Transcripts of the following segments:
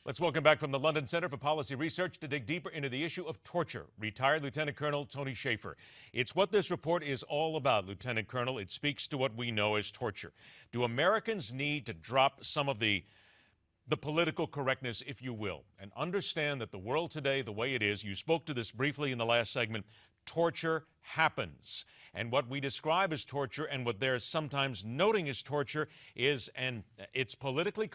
Let's welcome back from the London Center for Policy Research to dig deeper into the issue of torture, retired Lieutenant Colonel Tony Shaffer. It's what this report is all about, Lieutenant Colonel. It speaks to what we know as torture. Do Americans need to drop some of the political correctness, if you will, and understand that the world today, the way it is, you spoke to this briefly in the last segment, torture happens. And what we describe as torture and what they're sometimes noting as torture is, and it's politically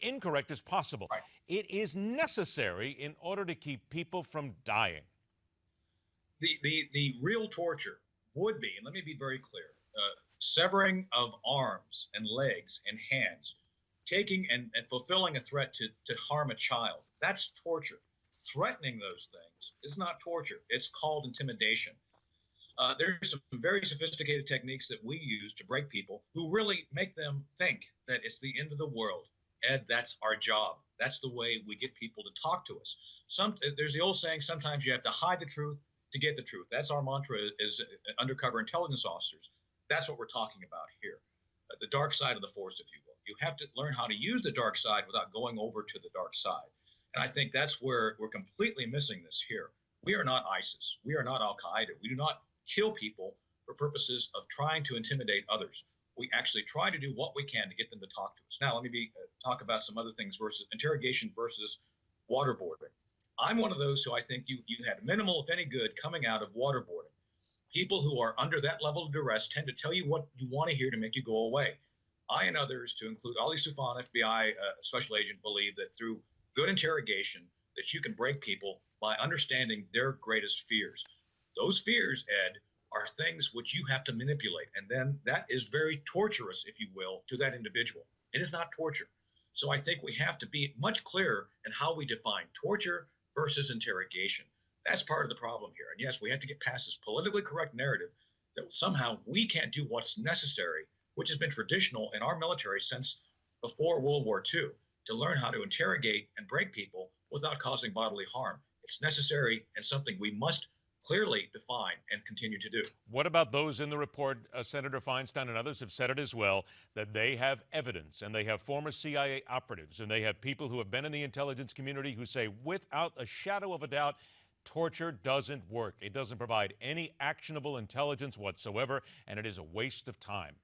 incorrect as possible. Right. It is necessary in order to keep people from dying. The real torture would be, and let me be very clear, severing of arms and legs and hands, taking and fulfilling a threat to harm a child. That's torture. Threatening those things is not torture. It's called intimidation. There's some very sophisticated techniques that we use to break people who really make them think that it's the end of the world. Ed, that's our job. That's the way we get people to talk to us. There's the old saying, sometimes you have to hide the truth to get the truth. That's our mantra as undercover intelligence officers. That's what we're talking about here. The dark side of the force, if you will. You have to learn how to use the dark side without going over to the dark side. And I think that's where we're completely missing this here. We are not ISIS. We are not Al-Qaeda. We do not kill people for purposes of trying to intimidate others. We actually try to do what we can to get them to talk to us. Now, let me talk about some other things versus interrogation versus waterboarding. I'm one of those who I think you had minimal, if any good, coming out of waterboarding. People who are under that level of duress tend to tell you what you want to hear to make you go away. I and others, to include Ali Soufan, FBI special agent, believe that through good interrogation that you can break people by understanding their greatest fears. Those fears, Ed, are things which you have to manipulate. And then that is very torturous, if you will, to that individual. It is not torture. So I think we have to be much clearer in how we define torture versus interrogation. That's part of the problem here. And yes, we have to get past this politically correct narrative that somehow we can't do what's necessary, which has been traditional in our military since before World War II, to learn how to interrogate and break people without causing bodily harm. It's necessary and something we must clearly define and continue to do. What about those in the report, Senator Feinstein and others have said it as well, that they have evidence and they have former CIA operatives and they have people who have been in the intelligence community who say without a shadow of a doubt, torture doesn't work. It doesn't provide any actionable intelligence whatsoever, and it is a waste of time.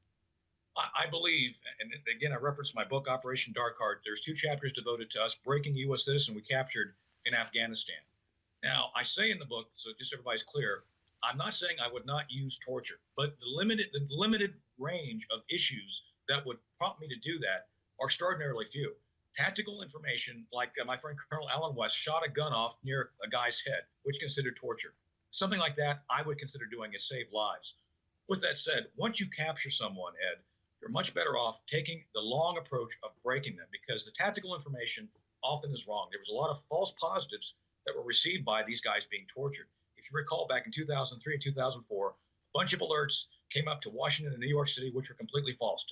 I believe, and again, I referenced my book, Operation Dark Heart. There's 2 chapters devoted to us breaking a U.S. citizen we captured in Afghanistan. Now, I say in the book, so just so everybody's clear, I'm not saying I would not use torture, but the limited range of issues that would prompt me to do that are extraordinarily few. Tactical information, like my friend Colonel Allen West shot a gun off near a guy's head, which is considered torture. Something like that I would consider doing is save lives. With that said, once you capture someone, Ed, you're much better off taking the long approach of breaking them, because the tactical information often is wrong. There was a lot of false positives that were received by these guys being tortured. If you recall, back in 2003 and 2004, a bunch of alerts came up to Washington and New York City, which were completely false.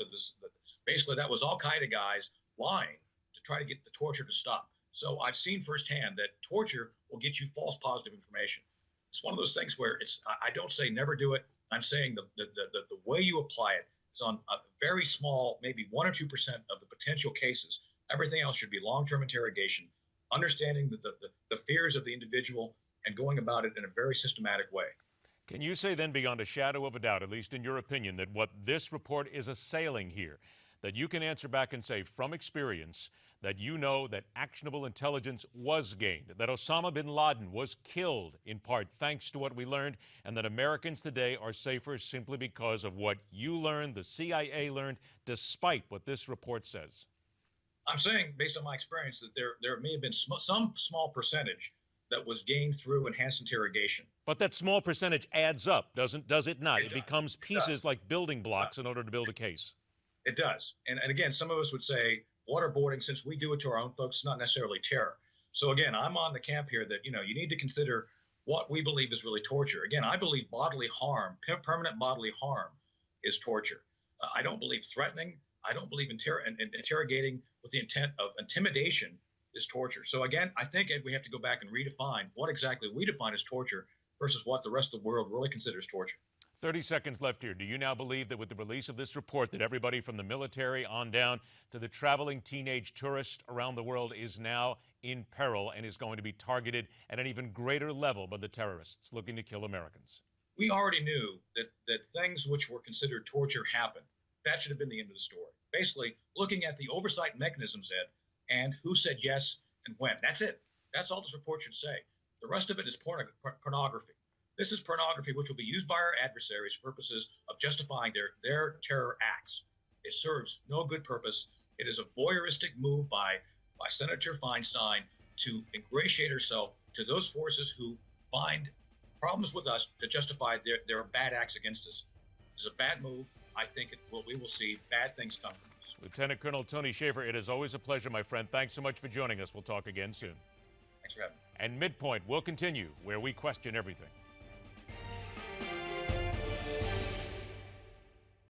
Basically, that was Al-Qaeda guys lying to try to get the torture to stop. So I've seen firsthand that torture will get you false positive information. It's one of those things where I don't say never do it. I'm saying the way you apply it is on a very small, maybe 1 or 2% of the potential cases. Everything else should be long-term interrogation, understanding the fears of the individual and going about it in a very systematic way. Can you say then, beyond a shadow of a doubt, at least in your opinion, that what this report is assailing here, that you can answer back and say from experience that you know that actionable intelligence was gained, that Osama bin Laden was killed in part thanks to what we learned, and that Americans today are safer simply because of what you learned, the CIA learned, despite what this report says? I'm saying, based on my experience, that there may have been some small percentage that was gained through enhanced interrogation. But that small percentage adds up, does it not? It does. becomes pieces like building blocks in order to build a case. It does. And again, some of us would say waterboarding, since we do it to our own folks, is not necessarily terror. So again, I'm on the camp here that, you need to consider what we believe is really torture. Again, I believe bodily harm, permanent bodily harm, is torture. I don't believe threatening. I don't believe interrogating with the intent of intimidation is torture. So again, I think, Ed, we have to go back and redefine what exactly we define as torture versus what the rest of the world really considers torture. 30 seconds left here. Do you now believe that with the release of this report that everybody from the military on down to the traveling teenage tourist around the world is now in peril and is going to be targeted at an even greater level by the terrorists looking to kill Americans. We already knew that things which were considered torture happened. That should have been the end of the story. Basically, looking at the oversight mechanisms, Ed, and who said yes and when. That's it. That's all this report should say. The rest of it is pornography. This is pornography which will be used by our adversaries for purposes of justifying their terror acts. It serves no good purpose. It is a voyeuristic move by Senator Feinstein to ingratiate herself to those forces who find problems with us to justify their bad acts against us. It's a bad move. I think we will see bad things come from this. Lieutenant Colonel Tony Shaffer, it is always a pleasure, my friend. Thanks so much for joining us. We'll talk again soon. Thanks for having me. And MidPoint will continue, where we question everything.